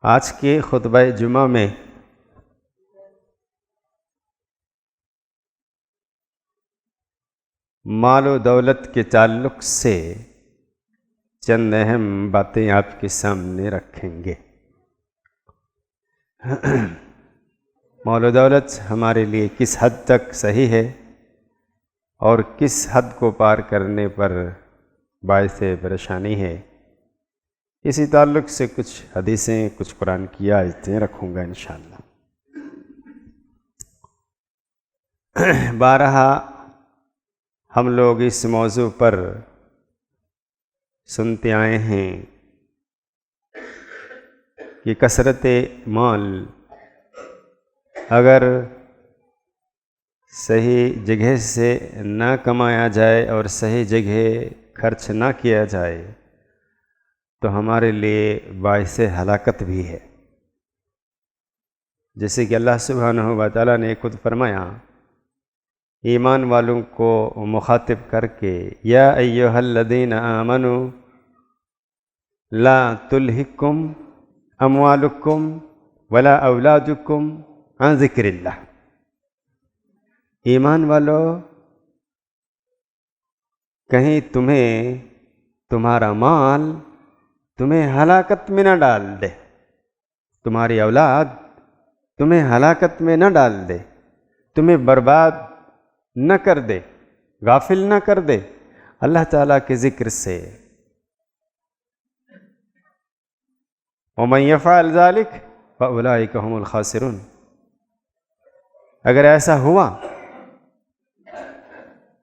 آج کے خطبہ جمعہ میں مال و دولت کے تعلق سے چند اہم باتیں آپ کے سامنے رکھیں گے۔ مال و دولت ہمارے لیے کس حد تک صحیح ہے اور کس حد کو پار کرنے پر باعث پریشانی ہے، اسی تعلق سے کچھ حدیثیں، کچھ قرآن کی آیتیں رکھوں گا انشاءاللہ۔ بارہا ہم لوگ اس موضوع پر سنتے آئے ہیں کہ کثرت مال اگر صحیح جگہ سے نہ کمایا جائے اور صحیح جگہ خرچ نہ کیا جائے تو ہمارے لیے باعث ہلاکت بھی ہے، جیسے کہ اللہ سبحانہ و تعالیٰ نے خود فرمایا ایمان والوں کو مخاطب کر کے، یا ایہا الذین آمنوا لا تلہکم اموالکم ولا اولادکم عن ذکر اللہ۔ ایمان والو، کہیں تمہارا مال تمہیں ہلاکت میں نہ ڈال دے، تمہاری اولاد تمہیں ہلاکت میں نہ ڈال دے، تمہیں برباد نہ کر دے، غافل نہ کر دے اللہ تعالیٰ کے ذکر سے۔ وَمَن يَفْعَلْ ذَلِكَ فَأُولَٰئِكَ هُمُ الْخَاسِرُونَ۔ اگر ایسا ہوا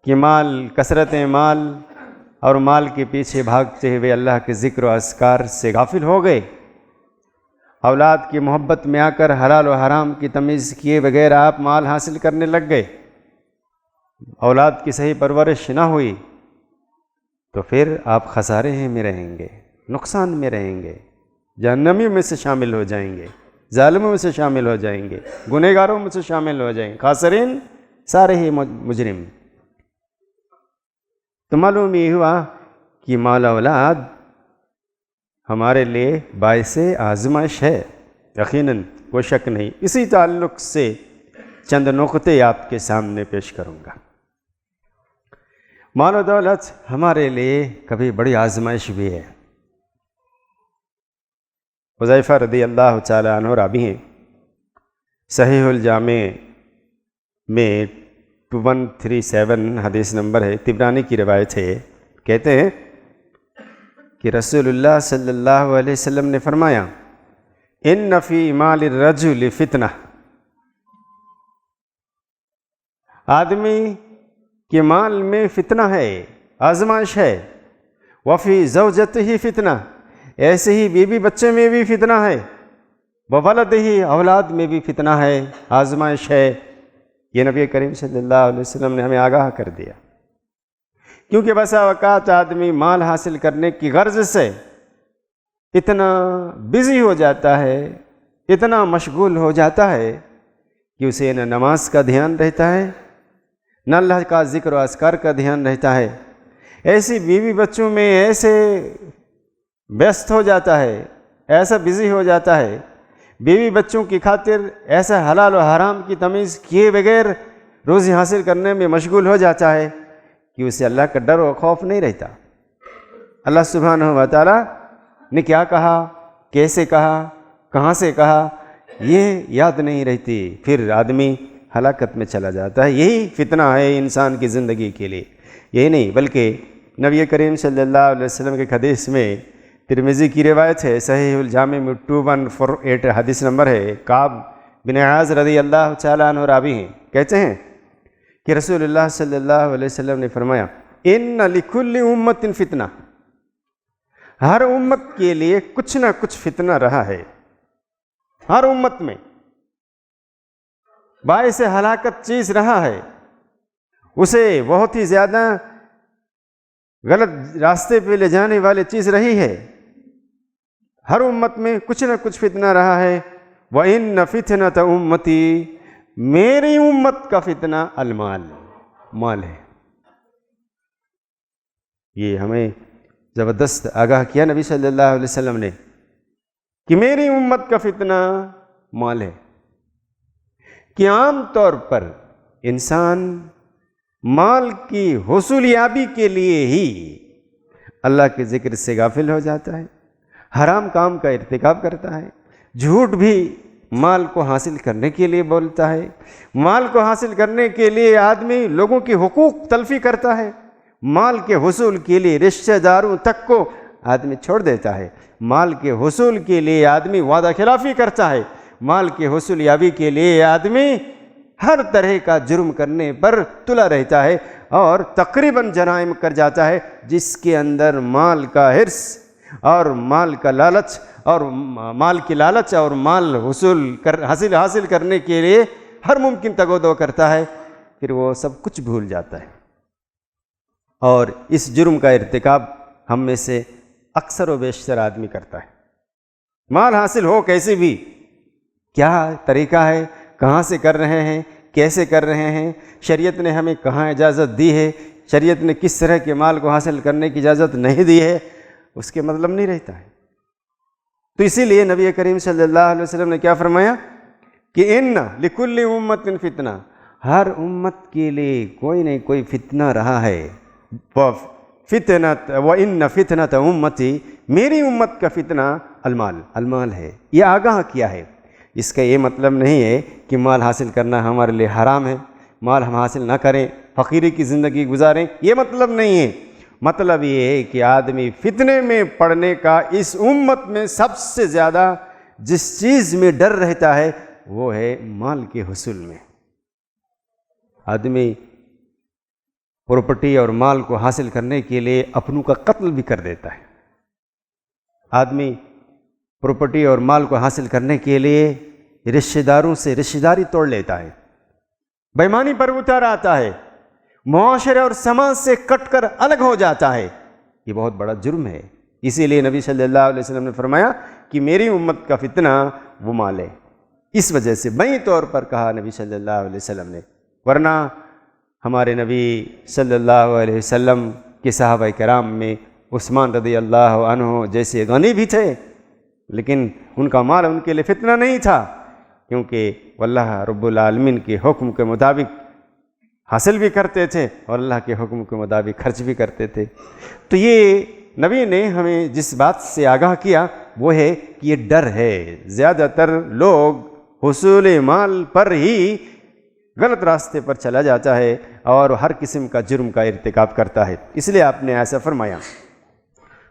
کہ کثرت مال اور مال کے پیچھے بھاگتے ہوئے اللہ کے ذکر و اذکار سے غافل ہو گئے، اولاد کی محبت میں آ کر حلال و حرام کی تمیز کیے بغیر آپ مال حاصل کرنے لگ گئے، اولاد کی صحیح پرورش نہ ہوئی، تو پھر آپ خسارے میں رہیں گے، نقصان میں رہیں گے، جہنمیوں میں سے شامل ہو جائیں گے، ظالموں میں سے شامل ہو جائیں گے، گنہگاروں میں سے شامل ہو جائیں گے، خاسرین سارے ہی مجرم۔ تو معلوم یہ ہوا کہ مال اولاد ہمارے لیے باعث آزمائش ہے، یقیناً کوئی شک نہیں۔ اسی تعلق سے چند نقطے آپ کے سامنے پیش کروں گا۔ مال و دولت ہمارے لیے کبھی بڑی آزمائش بھی ہے۔ حذیفہ رضی اللہ تعالی عنہ راوی ہیں، صحیح الجامع میں 2137 حدیث نمبر ہے، طبرانی کی روایت ہے، کہتے ہیں کہ رسول اللہ صلی اللہ علیہ وسلم نے فرمایا ان فی مال الرجل فتنہ، آدمی کے مال میں فتنہ ہے، آزمائش ہے، وفی زوجتہ فتنہ، ایسے ہی بیوی بچے میں بھی فتنہ ہے، وولدہ، اولاد میں بھی فتنہ ہے، آزمائش ہے۔ یہ نبی کریم صلی اللہ علیہ وسلم نے ہمیں آگاہ کر دیا، کیونکہ بسا اوقات آدمی مال حاصل کرنے کی غرض سے اتنا بزی ہو جاتا ہے، اتنا مشغول ہو جاتا ہے کہ اسے نہ نماز کا دھیان رہتا ہے، نہ اللہ کا ذکر و اذکار کا دھیان رہتا ہے، ایسی بیوی بچوں میں ایسے ویست ہو جاتا ہے، ایسا بزی ہو جاتا ہے، بیوی بچوں کی خاطر ایسا حلال و حرام کی تمیز کیے بغیر روزی حاصل کرنے میں مشغول ہو جاتا ہے کہ اسے اللہ کا ڈر و خوف نہیں رہتا۔ اللہ سبحانہ و تعالیٰ نے کیا کہا، کیسے کہا، کہاں سے کہا، یہ یاد نہیں رہتی، پھر آدمی ہلاکت میں چلا جاتا ہے۔ یہی فتنہ ہے انسان کی زندگی کے لیے، یہی نہیں بلکہ نبی کریم صلی اللہ علیہ وسلم کے حدیث میں، ترمذی کی روایت ہے، صحیح الجامع میں 2148 حدیث نمبر ہے، کعب بن عاص رضی اللہ تعالیٰ عنہ راوی ہیں، کہتے ہیں کہ رسول اللہ صلی اللہ علیہ وسلم نے فرمایا ان لکل امت فتنہ، ہر امت کے لیے کچھ نہ کچھ فتنہ رہا ہے، ہر امت میں باعث ہلاکت چیز رہا ہے، اسے بہت ہی زیادہ غلط راستے پہ لے جانے والی چیز رہی ہے، ہر امت میں کچھ نہ کچھ فتنہ رہا ہے۔ وَإِنَّ فِتْنَةَ أُمَّتِي، میری امت کا فتنہ المال، مال ہے۔ یہ ہمیں زبردست آگاہ کیا نبی صلی اللہ علیہ وسلم نے کہ میری امت کا فتنہ مال ہے، کہ عام طور پر انسان مال کی حصولیابی کے لیے ہی اللہ کے ذکر سے غافل ہو جاتا ہے، حرام کام کا ارتکاب کرتا ہے، جھوٹ بھی مال کو حاصل کرنے کے لیے بولتا ہے، مال کو حاصل کرنے کے لیے آدمی لوگوں کی حقوق تلفی کرتا ہے، مال کے حصول کے لیے رشتہ داروں تک کو آدمی چھوڑ دیتا ہے، مال کے حصول کے لیے آدمی وعدہ خلافی کرتا ہے، مال کے حصول یابی کے لیے آدمی ہر طرح کا جرم کرنے پر تلا رہتا ہے اور تقریباً جرائم کر جاتا ہے، جس کے اندر مال کا حرص اور مال کا لالچ اور مال کی لالچ اور مال حاصل کرنے کے لیے ہر ممکن تگ و دو کرتا ہے، پھر وہ سب کچھ بھول جاتا ہے۔ اور اس جرم کا ارتکاب ہم میں سے اکثر و بیشتر آدمی کرتا ہے۔ مال حاصل ہو کیسے بھی، کیا طریقہ ہے، کہاں سے کر رہے ہیں، کیسے کر رہے ہیں، شریعت نے ہمیں کہاں اجازت دی ہے، شریعت نے کس طرح کے مال کو حاصل کرنے کی اجازت نہیں دی ہے، اس کے مطلب نہیں رہتا ہے۔ تو اسی لیے نبی کریم صلی اللہ علیہ وسلم نے کیا فرمایا کہ ان لکل امت فتنہ، ہر امت کے لیے کوئی نہ کوئی فتنہ رہا ہے، فتنت وان فتنت امتی، میری امت کا فتنہ المال ہے۔ یہ آگاہ کیا ہے، اس کا یہ مطلب نہیں ہے کہ مال حاصل کرنا ہمارے لیے حرام ہے، مال ہم حاصل نہ کریں، فقیری کی زندگی گزاریں، یہ مطلب نہیں ہے۔ مطلب یہ ہے کہ آدمی فتنے میں پڑنے کا اس امت میں سب سے زیادہ جس چیز میں ڈر رہتا ہے وہ ہے مال کے حصول میں۔ آدمی پراپرٹی اور مال کو حاصل کرنے کے لیے اپنوں کا قتل بھی کر دیتا ہے، آدمی پراپرٹی اور مال کو حاصل کرنے کے لیے رشتہ داروں سے رشتہ داری توڑ لیتا ہے، بے ایمانی پر اتر آتا ہے، معاشرے اور سماج سے کٹ کر الگ ہو جاتا ہے۔ یہ بہت بڑا جرم ہے۔ اسی لیے نبی صلی اللہ علیہ وسلم نے فرمایا کہ میری امت کا فتنہ وہ مال ہے۔ اس وجہ سے بئی طور پر کہا نبی صلی اللہ علیہ وسلم نے، ورنہ ہمارے نبی صلی اللہ علیہ وسلم کے صحابہ کرام میں عثمان رضی اللہ عنہ جیسے غنی بھی تھے، لیکن ان کا مال ان کے لیے فتنہ نہیں تھا، کیونکہ واللہ رب العالمین کے حکم کے مطابق حاصل بھی کرتے تھے اور اللہ کے حکم کے مطابق خرچ بھی کرتے تھے۔ تو یہ نبی نے ہمیں جس بات سے آگاہ کیا وہ ہے کہ یہ ڈر ہے، زیادہ تر لوگ حصول مال پر ہی غلط راستے پر چلا جاتا ہے اور ہر قسم کا جرم کا ارتکاب کرتا ہے، اس لیے آپ نے ایسا فرمایا۔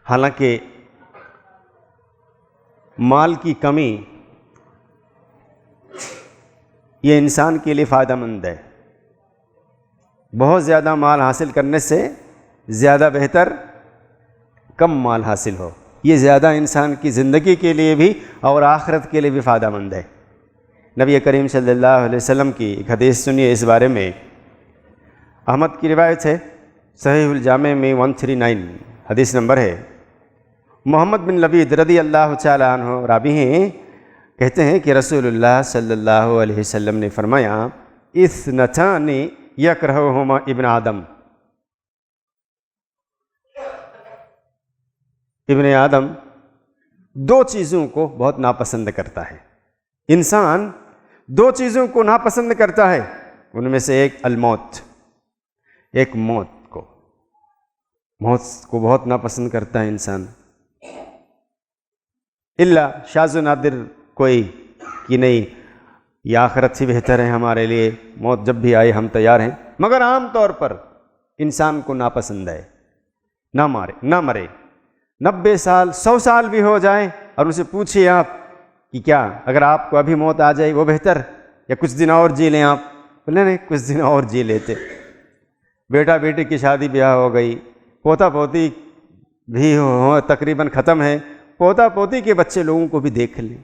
حالانکہ مال کی کمی یہ انسان کے لیے فائدہ مند ہے، بہت زیادہ مال حاصل کرنے سے زیادہ بہتر کم مال حاصل ہو، یہ زیادہ انسان کی زندگی کے لیے بھی اور آخرت کے لیے بھی فائدہ مند ہے۔ نبی کریم صلی اللہ علیہ وسلم کی ایک حدیث سنیے اس بارے میں، احمد کی روایت ہے، صحیح الجامع میں 139 حدیث نمبر ہے۔ محمد بن لبید رضی اللہ تعالی عنہ راوی ہیں، کہتے ہیں کہ رسول اللہ صلی اللہ علیہ وسلم نے فرمایا اثنتان یکرہہما ابن آدم، ابن آدم دو چیزوں کو بہت ناپسند کرتا ہے، انسان دو چیزوں کو ناپسند کرتا ہے، ان میں سے ایک الموت، ایک موت کو بہت ناپسند کرتا ہے انسان، الا شاذ و نادر کوئی کہ نہیں یہ آخرت سے بہتر ہے ہمارے لیے، موت جب بھی آئے ہم تیار ہیں، مگر عام طور پر انسان کو ناپسند ہے نہ مرے، 90 سال 100 سال بھی ہو جائیں اور اسے پوچھئے آپ کہ کیا اگر آپ کو ابھی موت آ جائے وہ بہتر یا کچھ دن اور جی لیں، آپ بولے نہیں کچھ دن اور جی لیتے، بیٹا بیٹی کی شادی بیاہ ہو گئی، پوتا پوتی بھی تقریباً ختم ہے، پوتا پوتی کے بچے لوگوں کو بھی دیکھ لیں،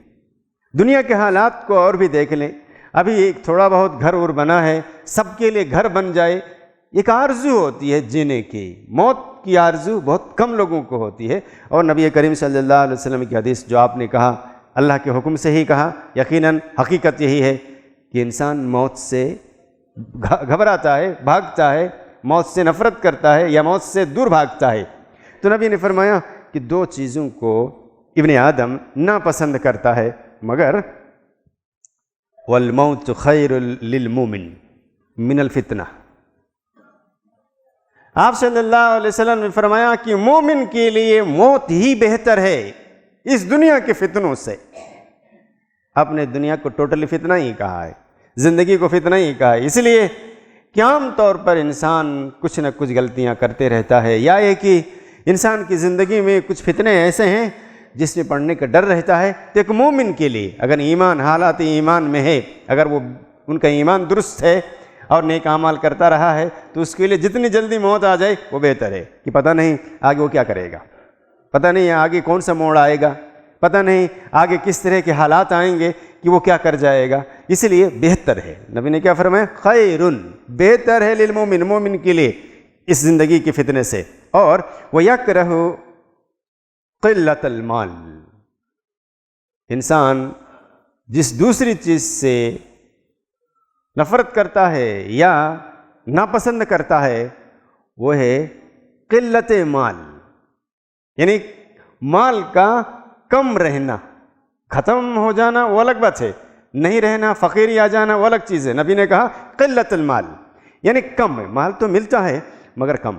دنیا کے حالات کو اور بھی دیکھ لیں، ابھی ایک تھوڑا بہت گھر اور بنا ہے، سب کے لیے گھر بن جائے، ایک آرزو ہوتی ہے جینے کی، موت کی آرزو بہت کم لوگوں کو ہوتی ہے۔ اور نبی کریم صلی اللہ علیہ وسلم کی حدیث جو آپ نے کہا اللہ کے حکم سے ہی کہا، یقیناً حقیقت یہی ہے کہ انسان موت سے گھبراتا ہے، بھاگتا ہے، موت سے نفرت کرتا ہے یا موت سے دور بھاگتا ہے۔ تو نبی نے فرمایا کہ دو چیزوں کو ابن آدم ناپسند کرتا ہے، مگر والموت خیر للمومن من الفتنہ، آپ صلی اللہ علیہ وسلم نے فرمایا کہ مومن کے لیے موت ہی بہتر ہے اس دنیا کے فتنوں سے۔ آپ نے دنیا کو ٹوٹلی فتنہ ہی کہا ہے، زندگی کو فتنہ ہی کہا ہے، اس لیے کہ عام طور پر انسان کچھ نہ کچھ غلطیاں کرتے رہتا ہے، یا یہ کہ انسان کی زندگی میں کچھ فتنے ایسے ہیں جس میں پڑھنے کا ڈر رہتا ہے۔ تو ایک مومن کے لیے اگر ایمان حالات ایمان میں ہے، اگر وہ ان کا ایمان درست ہے اور نیک اعمال کرتا رہا ہے، تو اس کے لیے جتنی جلدی موت آ جائے وہ بہتر ہے، کہ پتہ نہیں آگے وہ کیا کرے گا، پتہ نہیں آگے کون سا موڑ آئے گا، پتہ نہیں آگے کس طرح کے حالات آئیں گے کہ وہ کیا کر جائے گا، اس لیے بہتر ہے۔ نبی نے کیا فرمایا؟ خیرٌ، بہتر ہے للمومن، مومن کے لیے اس زندگی کے فتنے سے۔ اور وَيَكْرَهُ قِلَّةَ المال، انسان جس دوسری چیز سے نفرت کرتا ہے یا ناپسند کرتا ہے وہ ہے قلت مال، یعنی مال کا کم رہنا، ختم ہو جانا وہ الگ بات ہے، نہیں رہنا، فقیری آ جانا وہ الگ چیز ہے۔ نبی نے کہا قلت المال، یعنی کم ہے، مال تو ملتا ہے مگر کم،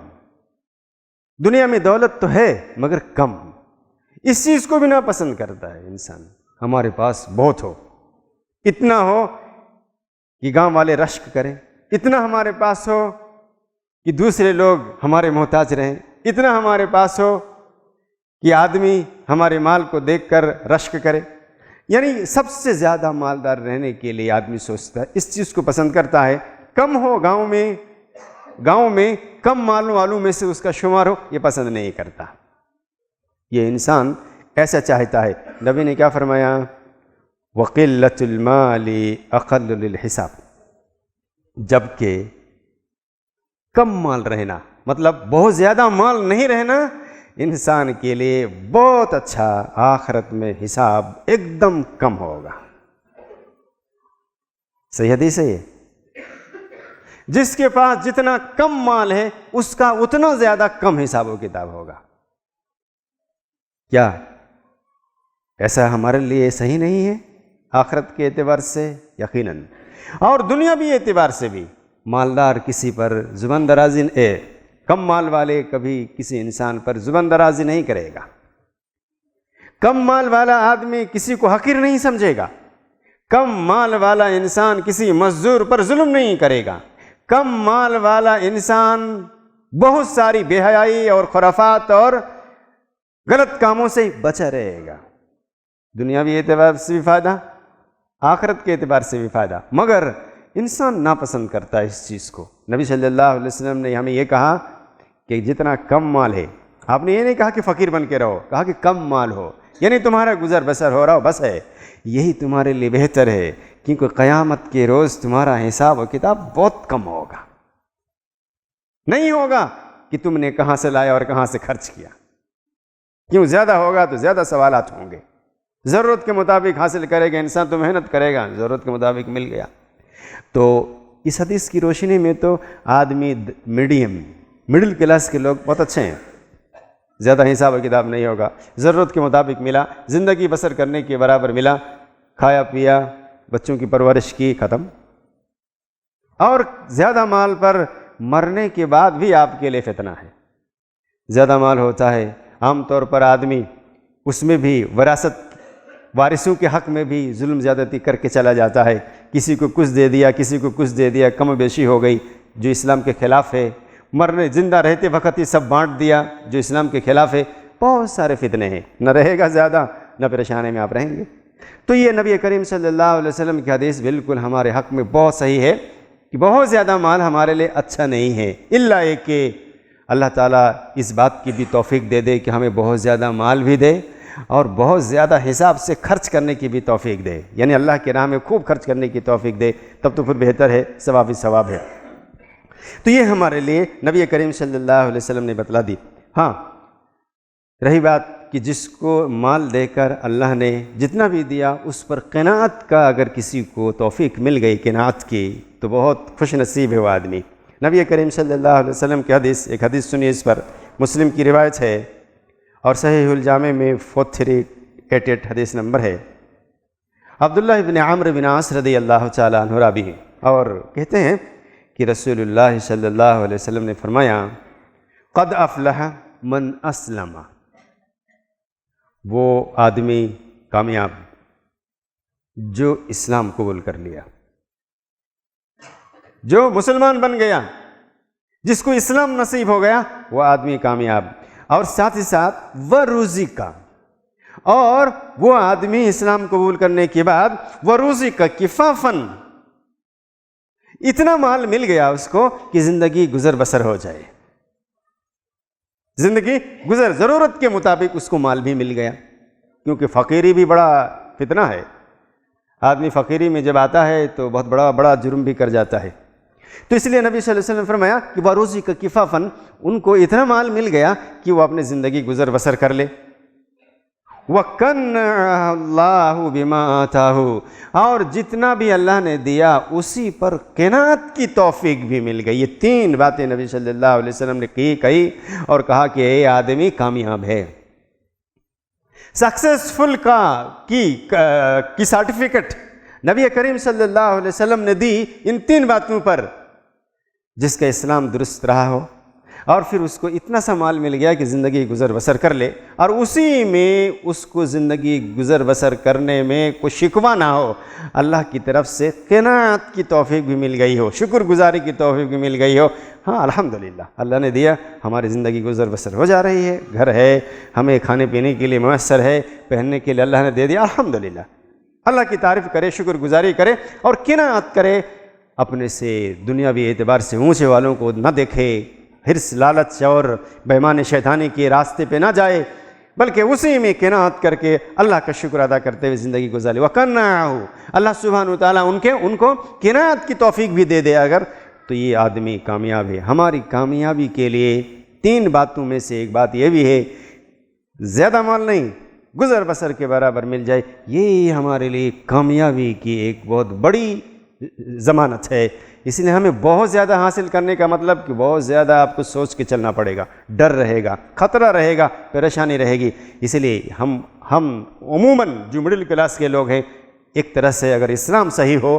دنیا میں دولت تو ہے مگر کم، اس چیز کو بھی ناپسند کرتا ہے انسان۔ ہمارے پاس بہت ہو، اتنا ہو کہ گاؤں والے رشک کریں، اتنا ہمارے پاس ہو کہ دوسرے لوگ ہمارے محتاج رہیں، اتنا ہمارے پاس ہو کہ آدمی ہمارے مال کو دیکھ کر رشک کرے، یعنی سب سے زیادہ مالدار رہنے کے لیے آدمی سوچتا ہے، اس چیز کو پسند کرتا ہے۔ کم ہو گاؤں میں کم مالوں والوں میں سے اس کا شمار ہو، یہ پسند نہیں کرتا، یہ انسان ایسا چاہتا ہے۔ نبی نے کیا فرمایا؟ وَقِلَّةُ الْمَالِ أَقَلُّ لِلْحِسَابِ، جبکہ کم مال رہنا، مطلب بہت زیادہ مال نہیں رہنا، انسان کے لیے بہت اچھا، آخرت میں حساب ایک دم کم ہوگا۔ صحیح حدیث ہے یہ، جس کے پاس جتنا کم مال ہے اس کا اتنا زیادہ کم حساب و کتاب ہوگا۔ کیا ایسا ہمارے لیے صحیح نہیں ہے؟ آخرت کے اعتبار سے یقیناً، اور دنیاوی اعتبار سے بھی۔ مالدار کسی پر زبان درازی کم مال والے کبھی کسی انسان پر زبان درازی نہیں کرے گا، کم مال والا آدمی کسی کو حقیر نہیں سمجھے گا، کم مال والا انسان کسی مزدور پر ظلم نہیں کرے گا، کم مال والا انسان بہت ساری بے حیائی اور خرافات اور غلط کاموں سے بچا رہے گا۔ دنیاوی اعتبار سے بھی فائدہ، آخرت کے اعتبار سے بھی فائدہ، مگر انسان ناپسند کرتا ہے اس چیز کو۔ نبی صلی اللہ علیہ وسلم نے ہمیں یہ کہا کہ جتنا کم مال ہے، آپ نے یہ نہیں کہا کہ فقیر بن کے رہو، کہا کہ کم مال ہو، یعنی تمہارا گزر بسر ہو رہا ہو بس ہے، یہی تمہارے لیے بہتر ہے، کیونکہ قیامت کے روز تمہارا حساب و کتاب بہت کم ہوگا، نہیں ہوگا کہ تم نے کہاں سے لایا اور کہاں سے خرچ کیا، کیوں زیادہ ہوگا تو زیادہ سوالات ہوں گے۔ ضرورت کے مطابق حاصل کرے گا انسان تو محنت کرے گا، ضرورت کے مطابق مل گیا۔ تو اس حدیث کی روشنی میں تو آدمی مڈل کلاس کے لوگ بہت اچھے ہیں، زیادہ حساب و کتاب نہیں ہوگا، ضرورت کے مطابق ملا، زندگی بسر کرنے کے برابر ملا، کھایا پیا، بچوں کی پرورش کی، ختم۔ اور زیادہ مال پر مرنے کے بعد بھی آپ کے لیے فتنہ ہے۔ زیادہ مال ہوتا ہے عام طور پر آدمی اس میں بھی وراثت، وارثوں کے حق میں بھی ظلم زیادتی کر کے چلا جاتا ہے، کسی کو کچھ دے دیا، کسی کو کچھ دے دیا، کم و بیشی ہو گئی، جو اسلام کے خلاف ہے۔ مرنے زندہ رہتے وقت ہی سب بانٹ دیا، جو اسلام کے خلاف ہے۔ بہت سارے فتنے ہیں، نہ رہے گا زیادہ نہ پریشانی میں آپ رہیں گے۔ تو یہ نبی کریم صلی اللہ علیہ وسلم کی حدیث بالکل ہمارے حق میں بہت صحیح ہے کہ بہت زیادہ مال ہمارے لیے اچھا نہیں ہے، الا یہ کہ اللہ تعالیٰ اس بات کی بھی توفیق دے دے کہ ہمیں بہت زیادہ مال بھی دے اور بہت زیادہ حساب سے خرچ کرنے کی بھی توفیق دے، یعنی اللہ کے راہ میں خوب خرچ کرنے کی توفیق دے، تب تو پھر بہتر ہے، ثواب ہی ثواب ہے۔ تو یہ ہمارے لیے نبی کریم صلی اللہ علیہ وسلم نے بتلا دی۔ ہاں، رہی بات کہ جس کو مال دے کر اللہ نے جتنا بھی دیا اس پر قناعت کا اگر کسی کو توفیق مل گئی قناعت کی تو بہت خوش نصیب ہے وہ آدمی۔ نبی کریم صلی اللہ علیہ وسلم کی حدیث، ایک حدیث سنیے اس پر، مسلم کی روایت ہے اور صحیح الجامع میں 88 حدیث نمبر ہے۔ عبداللہ ابن عمرو بن عاص رضی اللہ تعالیٰ عنہ راوی ہیں، اور کہتے ہیں کہ رسول اللہ صلی اللہ علیہ وسلم نے فرمایا قد افلح من اسلم، وہ آدمی کامیاب جو اسلام قبول کر لیا، جو مسلمان بن گیا، جس کو اسلام نصیب ہو گیا، وہ آدمی کامیاب۔ اور ساتھ ہی ساتھ وہ روزی کا، اور وہ آدمی اسلام قبول کرنے کے بعد وہ روزی کا کفافن، اتنا مال مل گیا اس کو کہ زندگی گزر بسر ہو جائے، زندگی گزر ضرورت کے مطابق اس کو مال بھی مل گیا، کیونکہ فقیری بھی بڑا فتنہ ہے، آدمی فقیری میں جب آتا ہے تو بہت بڑا جرم بھی کر جاتا ہے۔ تو اس لیے نبی صلی اللہ علیہ وسلم نے فرمایا کہ باروزی کا کفافن، ان کو اتنا مال مل گیا کہ وہ اپنی زندگی گزر بسر کر لے۔ وَقَنَّعَ اللَّهُ بِمَا آتَاهُ، اور جتنا بھی اللہ نے دیا اسی پر قناعت کی توفیق بھی مل گئی۔ یہ تین باتیں نبی صلی اللہ علیہ وسلم نے کہی اور کہا کہ اے آدمی کامیاب ہے۔ سکسیسفل کی سرٹیفکیٹ نبی کریم صلی اللہ علیہ وسلم نے دی ان تین باتوں پر، جس کا اسلام درست رہا ہو، اور پھر اس کو اتنا سا مال مل گیا کہ زندگی گزر بسر کر لے، اور اسی میں اس کو زندگی گزر بسر کرنے میں کوئی شکوہ نہ ہو، اللہ کی طرف سے قناعت کی توفیق بھی مل گئی ہو، شکر گزاری کی توفیق بھی مل گئی ہو۔ ہاں الحمدللہ اللہ نے دیا، ہماری زندگی گزر بسر ہو جا رہی ہے، گھر ہے، ہمیں کھانے پینے کے لیے میسر ہے، پہننے کے لیے اللہ نے دے دیا، الحمدللہ اللہ کی تعریف کرے، شکر گزاری کرے اور قناعت کرے، اپنے سے دنیاوی اعتبار سے اونچے والوں کو نہ دیکھے، حرص لالچ اور بےایمان شیطانی کے راستے پہ نہ جائے، بلکہ اسی میں قناعت کر کے اللہ کا شکر ادا کرتے ہوئے زندگی گزارے۔ وَقَنَّعَهُ، اللہ سبحانہ وتعالیٰ ان کو قناعت کی توفیق بھی دے دے اگر، تو یہ آدمی کامیاب ہے۔ ہماری کامیابی کے لیے تین باتوں میں سے ایک بات یہ بھی ہے، زیادہ مال نہیں، گزر بسر کے برابر مل جائے، یہ ہمارے لیے کامیابی کی ایک بہت بڑی ضمانت ہے۔ اس لیے ہمیں بہت زیادہ حاصل کرنے کا مطلب کہ بہت زیادہ آپ کو سوچ کے چلنا پڑے گا، ڈر رہے گا، خطرہ رہے گا، پریشانی رہے گی۔ اس لیے ہم عموماً جو مڈل کلاس کے لوگ ہیں، ایک طرح سے اگر اسلام صحیح ہو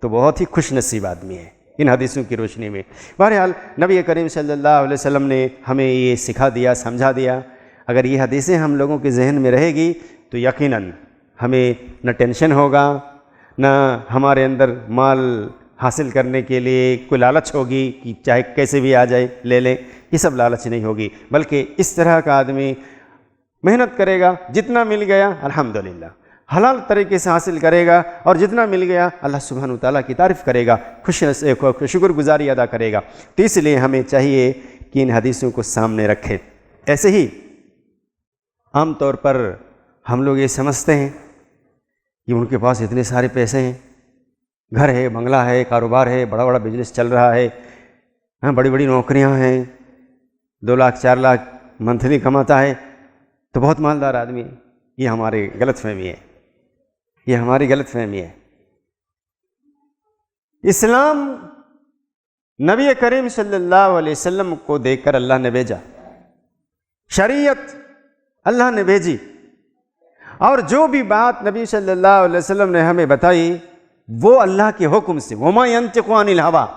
تو بہت ہی خوش نصیب آدمی ہے ان حدیثوں کی روشنی میں۔ بہرحال نبی کریم صلی اللہ علیہ وسلم نے ہمیں یہ سکھا دیا، سمجھا دیا۔ اگر یہ حدیثیں ہم لوگوں کے ذہن میں رہے گی تو یقیناً ہمیں نہ ٹینشن ہوگا، نہ ہمارے اندر مال حاصل کرنے کے لیے کوئی لالچ ہوگی کہ چاہے کیسے بھی آ جائے لے لیں، یہ سب لالچ نہیں ہوگی، بلکہ اس طرح کا آدمی محنت کرے گا، جتنا مل گیا الحمدللہ حلال طریقے سے حاصل کرے گا، اور جتنا مل گیا اللہ سبحانہ وتعالیٰ کی تعریف کرے گا، شکر گزاری ادا کرے گا۔ تو اس لیے ہمیں چاہیے کہ ان حدیثوں کو سامنے رکھیں۔ ایسے ہی عام طور پر ہم لوگ یہ سمجھتے ہیں کہ ان کے پاس اتنے سارے پیسے ہیں، گھر ہے، بنگلہ ہے، کاروبار ہے، بڑا بڑا بزنس چل رہا ہے، بڑی بڑی نوکریاں ہیں، 2 لاکھ 4 لاکھ منتھلی کماتا ہے تو بہت مالدار آدمی ہے۔ یہ ہماری غلط فہمی ہے، یہ ہماری غلط فہمی ہے۔ اسلام نبی کریم صلی اللہ علیہ وسلم کو دیکھ کر اللہ نے بھیجا، شریعت اللہ نے بھیجی، اور جو بھی بات نبی صلی اللہ علیہ وسلم نے ہمیں بتائی وہ اللہ کے حکم سے، وَمَا يَنْطِقُ عَنِ الْهَوَىٰ،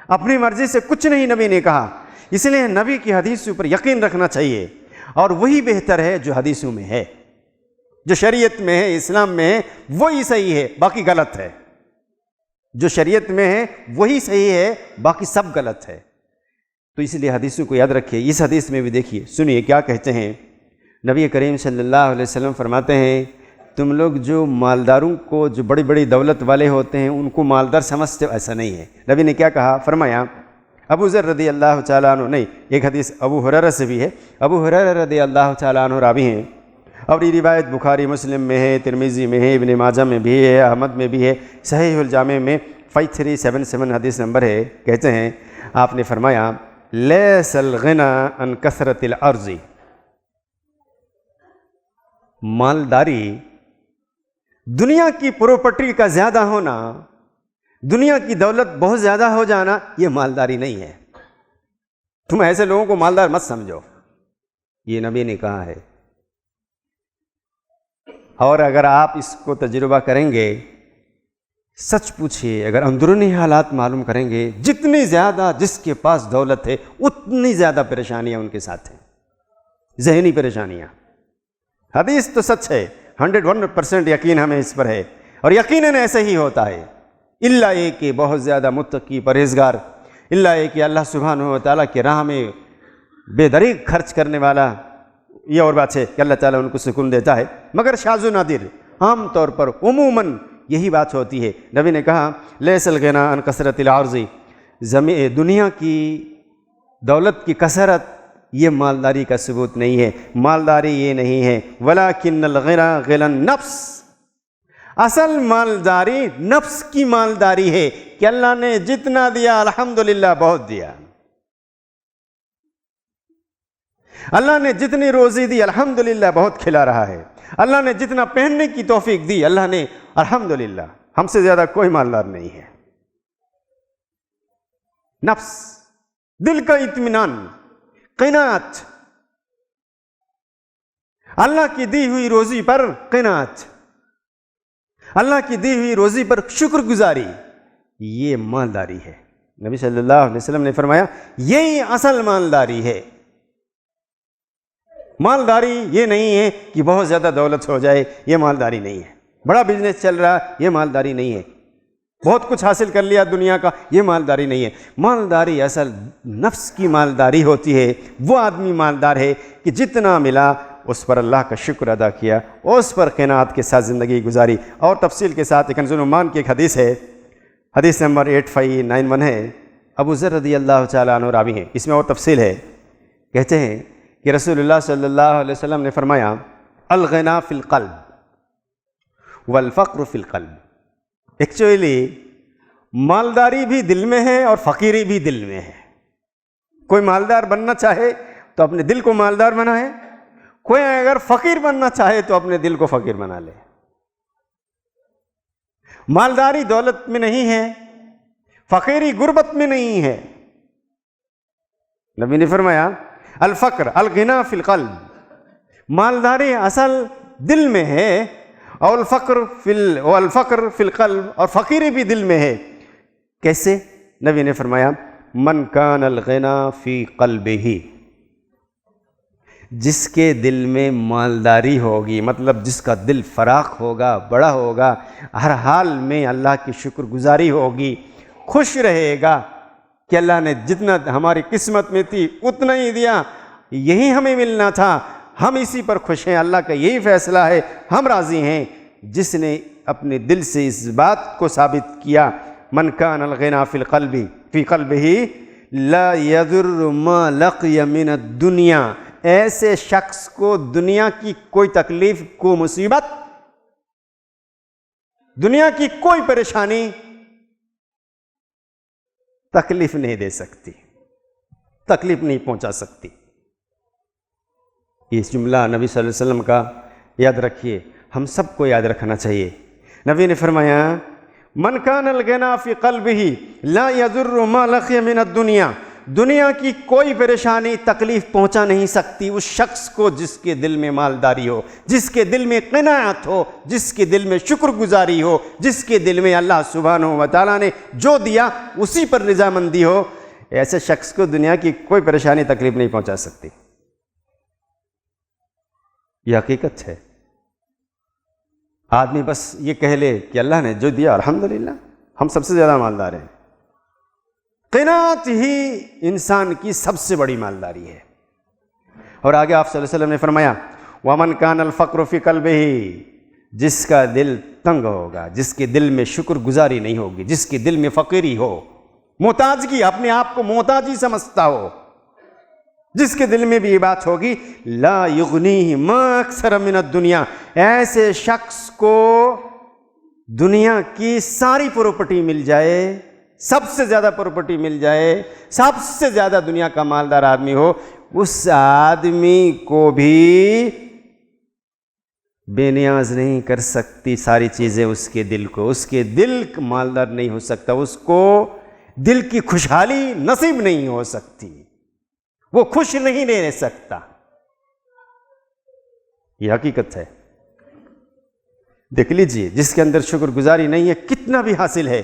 اپنی مرضی سے کچھ نہیں نبی نے کہا۔ اس لیے نبی کی حدیثوں پر یقین رکھنا چاہیے، اور وہی بہتر ہے جو حدیثوں میں ہے، جو شریعت میں ہے، اسلام میں ہے، وہی صحیح ہے، باقی غلط ہے۔ جو شریعت میں ہے وہی صحیح ہے، باقی سب غلط ہے۔ تو اس لیے حدیثوں کو یاد رکھیے۔ اس حدیث میں بھی دیکھیے، سنیے کیا کہتے ہیں نبی کریم صلی اللہ علیہ وسلم فرماتے ہیں، تم لوگ جو مالداروں کو، جو بڑی بڑی دولت والے ہوتے ہیں ان کو مالدار سمجھتے ہو، ایسا نہیں ہے۔ نبی نے کیا کہا، فرمایا، ابو ذر رضی اللہ تعالیٰ عنہ، نہیں ایک حدیث ابو ہریرہ سے بھی ہے، ابو ہریرہ رضی اللہ تعالیٰ عنہ راوی ہیں، اور یہ روایت بخاری مسلم میں ہے، ترمذی میں ہے، ابن ماجہ میں بھی ہے، احمد میں بھی ہے، صحیح الجامع میں 5377 حدیث نمبر ہے۔ کہتے ہیں آپ نے فرمایا، لیس الغنی عن کثرت الارض، مالداری، دنیا کی پراپرٹی کا زیادہ ہونا، دنیا کی دولت بہت زیادہ ہو جانا، یہ مالداری نہیں ہے۔ تم ایسے لوگوں کو مالدار مت سمجھو، یہ نبی نے کہا ہے۔ اور اگر آپ اس کو تجربہ کریں گے، سچ پوچھیے، اگر اندرونی حالات معلوم کریں گے، جتنی زیادہ جس کے پاس دولت ہے اتنی زیادہ پریشانیاں ان کے ساتھ ہیں، ذہنی پریشانیاں۔ حدیث تو سچ ہے، 101% یقین ہمیں اس پر ہے، اور یقیناً ایسے ہی ہوتا ہے، الا یہ کہ بہت زیادہ متقی پرہیزگار، الا یہ کہ اللہ سبحانہ و تعالیٰ کی راہ میں بے دریغ خرچ کرنے والا، یہ اور بات ہے کہ اللہ تعالیٰ ان کو سکون دیتا ہے، مگر شاذ و نادر، عام طور پر عموماً یہی بات ہوتی ہے۔ نبی نے کہا لیس الغنی عن کثرت العرض، دنیا کی دولت کی کثرت یہ مالداری کا ثبوت نہیں ہے، مالداری یہ نہیں ہے، ولکن الغنی غنى النفس، اصل مالداری نفس کی مالداری ہے کہ اللہ نے جتنا دیا الحمدللہ بہت دیا، اللہ نے جتنی روزی دی الحمدللہ بہت کھلا رہا ہے، اللہ نے جتنا پہننے کی توفیق دی اللہ نے الحمدللہ، ہم سے زیادہ کوئی مالدار نہیں ہے۔ نفس، دل کا اطمینان، قناعت، اللہ کی دی ہوئی روزی پر قناعت، اللہ کی دی ہوئی روزی پر شکر گزاری، یہ مالداری ہے۔ نبی صلی اللہ علیہ وسلم نے فرمایا یہی اصل مالداری ہے۔ مالداری یہ نہیں ہے کہ بہت زیادہ دولت ہو جائے، یہ مالداری نہیں ہے۔ بڑا بزنس چل رہا، یہ مالداری نہیں ہے۔ بہت کچھ حاصل کر لیا دنیا کا، یہ مالداری نہیں ہے۔ مالداری اصل نفس کی مالداری ہوتی ہے۔ وہ آدمی مالدار ہے کہ جتنا ملا اس پر اللہ کا شکر ادا کیا، اس پر قناعت کے ساتھ زندگی گزاری۔ اور تفصیل کے ساتھ کنز الایمان کی ایک حدیث ہے، حدیث نمبر 8591 ہے، ابو ذر رضی اللہ تعالیٰ عنہ راوی ہیں، اس میں اور تفصیل ہے۔ کہتے ہیں کہ رسول اللہ صلی اللہ علیہ وسلم نے فرمایا الغنا فی القلب والفقر فی القلب۔ ایکچولی مالداری بھی دل میں ہے اور فقیری بھی دل میں ہے۔ کوئی مالدار بننا چاہے تو اپنے دل کو مالدار بنائے، کوئی اگر فقیر بننا چاہے تو اپنے دل کو فقیر بنا لے۔ مالداری دولت میں نہیں ہے، فقیری غربت میں نہیں ہے۔ نبی نے فرمایا الفقر الغنا فی القلب، مالداری اصل دل میں ہے، اور الفقر فی القلب، اور فقیری بھی دل میں ہے۔ کیسے؟ نبی نے فرمایا من کان الغنا فی قلبہ، جس کے دل میں مالداری ہوگی، مطلب جس کا دل فراخ ہوگا، بڑا ہوگا، ہر حال میں اللہ کی شکر گزاری ہوگی، خوش رہے گا کہ اللہ نے جتنا ہماری قسمت میں تھی اتنا ہی دیا، یہی ہمیں ملنا تھا، ہم اسی پر خوش ہیں، اللہ کا یہی فیصلہ ہے، ہم راضی ہیں۔ جس نے اپنے دل سے اس بات کو ثابت کیا من کان الغنا فی القلب فی قلبہ لا یضر ما لقی من الدنیا، ایسے شخص کو دنیا کی کوئی تکلیف، کوئی مصیبت، دنیا کی کوئی پریشانی تکلیف نہیں دے سکتی، تکلیف نہیں پہنچا سکتی۔ یہ جملہ نبی صلی اللہ علیہ وسلم کا یاد رکھیے، ہم سب کو یاد رکھنا چاہیے۔ نبی نے فرمایا من کان الغنا فی قلبہ لا یضر ما لقی من الدنیا، دنیا کی کوئی پریشانی تکلیف پہنچا نہیں سکتی اس شخص کو جس کے دل میں مالداری ہو، جس کے دل میں قناعت ہو، جس کے دل میں شکر گزاری ہو، جس کے دل میں اللہ سبحانہ و تعالیٰ نے جو دیا اسی پر رضامندی ہو۔ ایسے شخص کو دنیا کی کوئی پریشانی تکلیف نہیں پہنچا سکتی۔ یہ حقیقت ہے۔ آدمی بس یہ کہہ لے کہ اللہ نے جو دیا الحمدللہ، ہم سب سے زیادہ مالدار ہیں۔ قناعت ہی انسان کی سب سے بڑی مالداری ہے۔ اور آگے آپ صلی اللہ علیہ وسلم نے فرمایا وَمَنْ كَانَ الْفَقْرُ فِي قَلْبِهِ، جس کا دل تنگ ہوگا، جس کے دل میں شکر گزاری نہیں ہوگی، جس کے دل میں فقیری ہو، محتاجگی، اپنے آپ کو محتاج ہی سمجھتا ہو، جس کے دل میں بھی یہ بات ہوگی لا یغنیہ ما اکثر من الدنیا، ایسے شخص کو دنیا کی ساری پراپرٹی مل جائے، سب سے زیادہ پراپرٹی مل جائے، سب سے زیادہ دنیا کا مالدار آدمی ہو، اس آدمی کو بھی بے نیاز نہیں کر سکتی ساری چیزیں اس کے دل کو، اس کے دل مالدار نہیں ہو سکتا، اس کو دل کی خوشحالی نصیب نہیں ہو سکتی، وہ خوش نہیں رہ سکتا۔ یہ حقیقت ہے۔ دیکھ لیجئے جس کے اندر شکر گزاری نہیں ہے کتنا بھی حاصل ہے،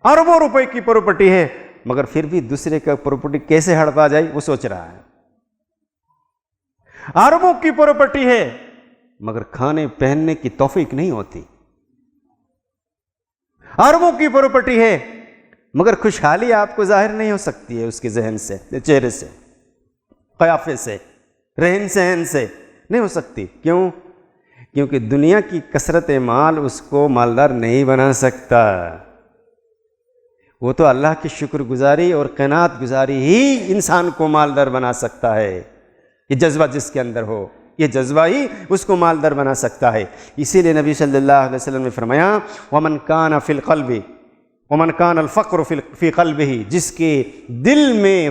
اربوں روپے کی پراپرٹی ہے، مگر پھر بھی دوسرے کا پراپرٹی کیسے ہڑپا جائے وہ سوچ رہا ہے۔ اربوں کی پراپرٹی ہے مگر کھانے پہننے کی توفیق نہیں ہوتی، اربوں کی پراپرٹی ہے مگر خوشحالی آپ کو ظاہر نہیں ہو سکتی ہے اس کے ذہن سے، چہرے سے، قیافے سے، رہن سہن سے نہیں ہو سکتی۔ کیوں؟ کیونکہ دنیا کی کثرت مال اس کو مالدار نہیں بنا سکتا، وہ تو اللہ کی شکر گزاری اور قناعت گزاری ہی انسان کو مالدار بنا سکتا ہے۔ یہ جذبہ جس کے اندر ہو، یہ جذبہ ہی اس کو مالدار بنا سکتا ہے۔ اسی لیے نبی صلی اللہ علیہ وسلم نے فرمایا وَمَنْ كَانَ فِي الْقَلْبِ وَمَنْ كَانَ الْفَقْرُ فِي قَلْبِهِ، جس کے دل میں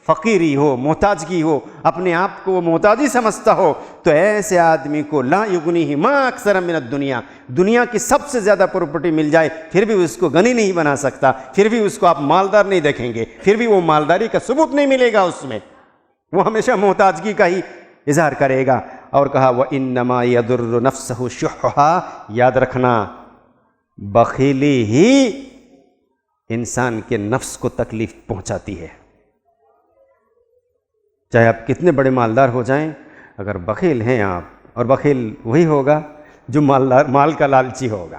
فقیری ہو، محتاجگی ہو، اپنے آپ کو وہ محتاجی سمجھتا ہو، تو ایسے آدمی کو لا یغنیہ ما اکثر من الدنیا، دنیا کی سب سے زیادہ پراپرٹی مل جائے پھر بھی اس کو غنی نہیں بنا سکتا، پھر بھی اس کو آپ مالدار نہیں دیکھیں گے، پھر بھی وہ مالداری کا ثبوت نہیں ملے گا اس میں، وہ ہمیشہ محتاجگی کا ہی اظہار کرے گا۔ اور کہا وَإِنَّمَا يَضُرُّ نَفْسَهُ شُحُّهَا، یاد رکھنا بخیلی ہی انسان کے نفس کو تکلیف پہنچاتی ہے۔ چاہے آپ کتنے بڑے مالدار ہو جائیں، اگر بخیل ہیں آپ، اور بخیل وہی ہوگا جو مال کا لالچی ہوگا،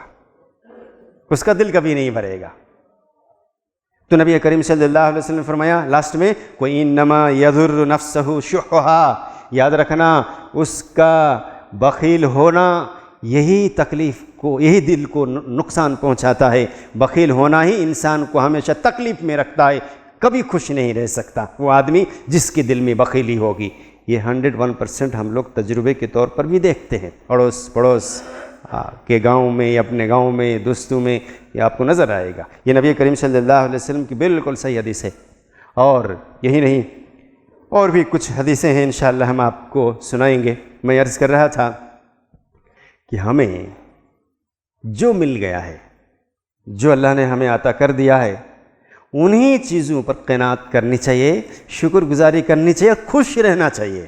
اس کا دل کبھی نہیں بھرے گا۔ تو نبی کریم صلی اللہ علیہ وسلم نے فرمایا لاسٹ میں وَإِنَّمَا يَضُرُّ نَفْسَهُ شُحُّهَا، یاد رکھنا اس کا بخیل ہونا یہی تکلیف کو، یہی دل کو نقصان پہنچاتا ہے۔ بخیل ہونا ہی انسان کو ہمیشہ تکلیف میں رکھتا ہے، کبھی خوش نہیں رہ سکتا وہ آدمی جس کے دل میں بخیلی ہوگی۔ یہ 101% ہم لوگ تجربے کے طور پر بھی دیکھتے ہیں، پڑوس کے گاؤں میں یا اپنے گاؤں میں دوستوں میں، یہ آپ کو نظر آئے گا۔ یہ نبی کریم صلی اللہ علیہ وسلم کی بالکل صحیح حدیث ہے، اور یہی نہیں اور بھی کچھ حدیثیں ہیں انشاءاللہ ہم آپ کو سنائیں گے۔ میں عرض کر رہا تھا کہ ہمیں جو مل گیا ہے، جو اللہ نے ہمیں عطا کر دیا ہے، انہی چیزوں پر قناعت کرنی چاہیے، شکر گزاری کرنی چاہیے، خوش رہنا چاہیے۔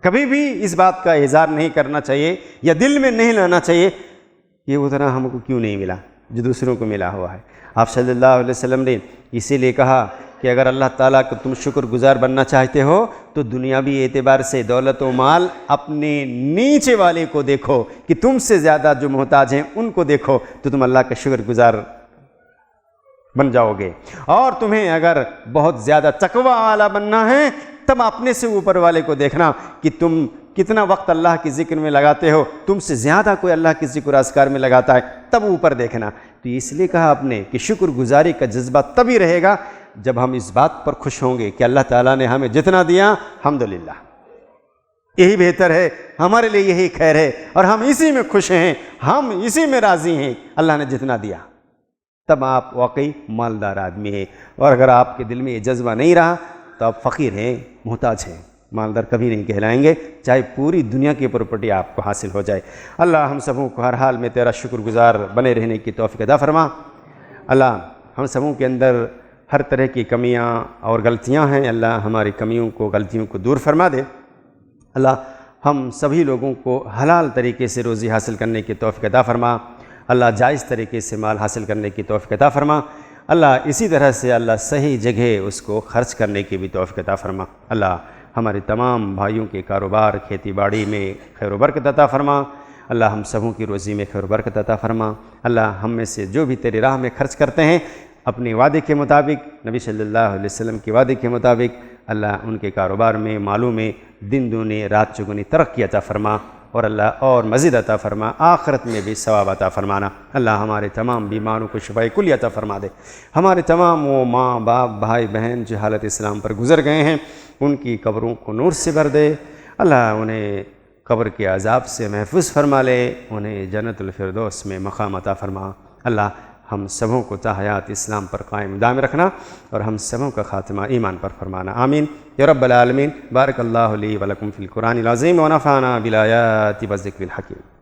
کبھی بھی اس بات کا اظہار نہیں کرنا چاہیے یا دل میں نہیں لانا چاہیے یہ اتنا ہم کو کیوں نہیں ملا جو دوسروں کو ملا ہوا ہے۔ آپ صلی اللہ علیہ وسلم نے اسی لیے کہا کہ اگر اللہ تعالیٰ کو تم شکر گزار بننا چاہتے ہو تو دنیاوی اعتبار سے دولت و مال اپنے نیچے والے کو دیکھو، کہ تم سے زیادہ جو محتاج ہیں ان کو دیکھو، تو تم اللہ کا شکر گزار بن جاؤ گے۔ اور تمہیں اگر بہت زیادہ تقوی والا بننا ہے تب اپنے سے اوپر والے کو دیکھنا کہ تم کتنا وقت اللہ کی ذکر میں لگاتے ہو، تم سے زیادہ کوئی اللہ کی ذکر و اذکار میں لگاتا ہے، تب اوپر دیکھنا۔ تو اس لیے کہا آپ نے کہ شکر گزاری کا جذبہ تبھی رہے گا جب ہم اس بات پر خوش ہوں گے کہ اللہ تعالیٰ نے ہمیں جتنا دیا الحمدللہ، یہی بہتر ہے، ہمارے لیے یہی خیر ہے، اور ہم اسی میں خوش ہیں، ہم اسی میں راضی ہیں، اللہ نے جتنا دیا، تب آپ واقعی مالدار آدمی ہیں۔ اور اگر آپ کے دل میں یہ جذبہ نہیں رہا تو آپ فقیر ہیں، محتاج ہیں، مالدار کبھی نہیں کہلائیں گے، چاہے پوری دنیا کی پراپرٹی آپ کو حاصل ہو جائے۔ اللہ ہم سبوں کو ہر حال میں تیرا شکر گزار بنے رہنے کی توفیق عطا فرما۔ اللہ ہم سبوں کے اندر ہر طرح کی کمیاں اور غلطیاں ہیں، اللہ ہماری کمیوں کو، غلطیوں کو دور فرما دے۔ اللہ ہم سبھی لوگوں کو حلال طریقے سے روزی حاصل کرنے کی توفیق عطا فرما۔ اللہ جائز طریقے سے مال حاصل کرنے کی توفیق عطا فرما۔ اللہ اسی طرح سے اللہ صحیح جگہ اس کو خرچ کرنے کی بھی توفیق عطا فرما۔ اللہ ہمارے تمام بھائیوں کے کاروبار، کھیتی باڑی میں خیر و برکت عطا فرما۔ اللہ ہم سبوں کی روزی میں خیر و برکت عطا فرما۔ اللہ ہم میں سے جو بھی تیری راہ میں خرچ کرتے ہیں اپنے وعدے کے مطابق، نبی صلی اللہ علیہ وسلم کے وعدے کے مطابق، اللہ ان کے کاروبار میں، مالوں میں دن دگنی رات چگنی ترقی عطا فرما، اور اللہ اور مزید عطا فرما، آخرت میں بھی ثواب عطا فرمانا۔ اللہ ہمارے تمام بیماروں کو شفائے کلی عطا فرما دے۔ ہمارے تمام وہ ماں باپ بھائی بہن جو حالت اسلام پر گزر گئے ہیں ان کی قبروں کو نور سے بھر دے۔ اللہ انہیں قبر کے عذاب سے محفوظ فرما لے، انہیں جنت الفردوس میں مقام عطا فرما۔ اللہ ہم سبوں کو تا حیات اسلام پر قائم دائم رکھنا، اور ہم سبوں کا خاتمہ ایمان پر فرمانا۔ آمین یا رب العالمین۔ بارک اللہ لی ولکم فی القرآن العظیم ونفعنا بالآیات والذکر الحکیم۔